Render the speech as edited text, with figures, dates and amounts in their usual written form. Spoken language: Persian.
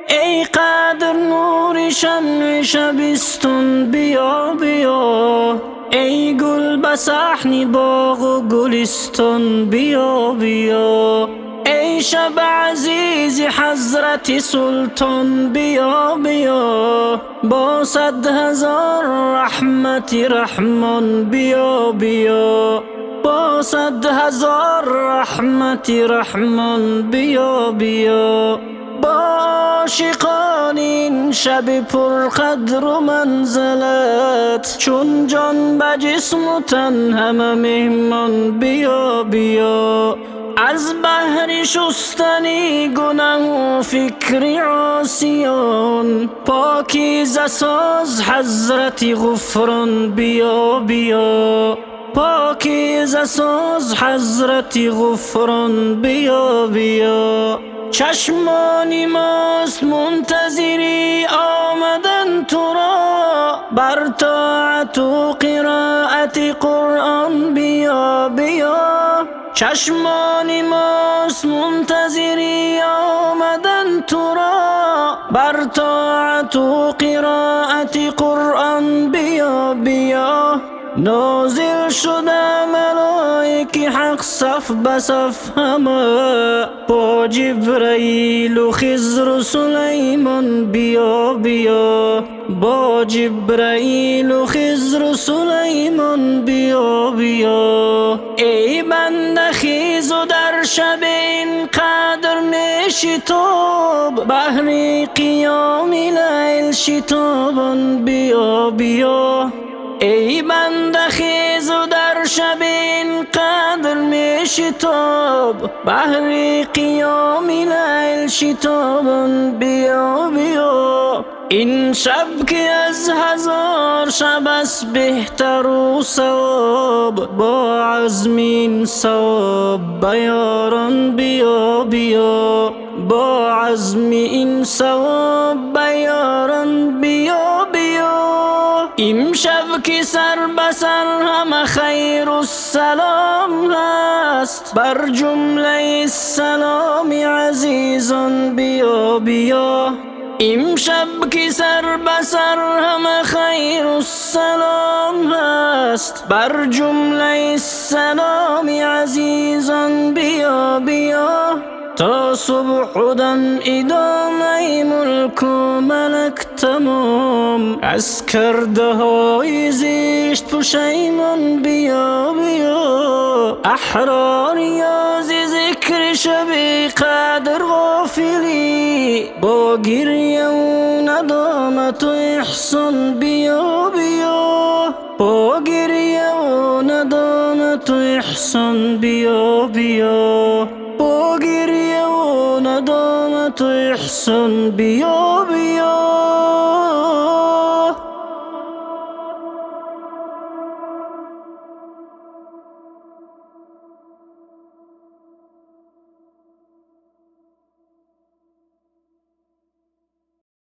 ای قدر نور شمع شبستون بیا بیا، ای گل بسحنی باغ و گلستان بیا بیا، ای شب عزیز حضرت سلطان بیا بیا، با 100,000 رحمت رحمان بیا بیا، با 100,000 رحمت رحمان بیا بیا. با عاشقان این شب پرقدر و منزلت، چون جان به جسم و تن همه مهمان بیا بیا، از بحر شستنی گناه و فکر عاصیان، پاکیزه ساز حضرت غفران بیا بیا، پاکیزه ساز حضرت غفران بیا بیا. چشمان ماست منتظری آمدن تو را، بر طاعت و قرائت قرآن بیا بیا، چشمان ماست منتظری آمدن تو را، بر طاعت و قرائت قرآن بیا بیا. نازل شده ملائک حق صف به صف همه، با جبرائیل و خضر و سلیمان بیا بیا، با جبرائیل و خضر و سلیمان بیا بیا. ای بنده خیز و در شب این قدر نشتاب، بحر قیام لیل شتابان بیا بیا، ای بنده خیز و در شب این قدر میشتاب، بحر قیام لیل شتابان بیا بیا. این شب که از 1000 شب است بهتر و ثواب، با عزم این ثواب بیاران بیا بیا، با عزم این ثواب بیاران بیا بیا. امشب که سر به سر همه خیر و سلام هست، بر جمله السلام عزیزان بیا بیا، امشب که سر به سر همه خیر و سلام هست، بر جمله السلام عزیزان بیا بیا. تا صبح و دم ادامه ملک و ملک تمام، از کرده های زشت پشیمان بیا بیا، احرار یاز ذکر شب قدر غافلی، با گریه و ندامت و احسان بیا بیا، با گریه و ندامت و احسان بیا بیا، با گریه و ندامت و احسان بیا بیا.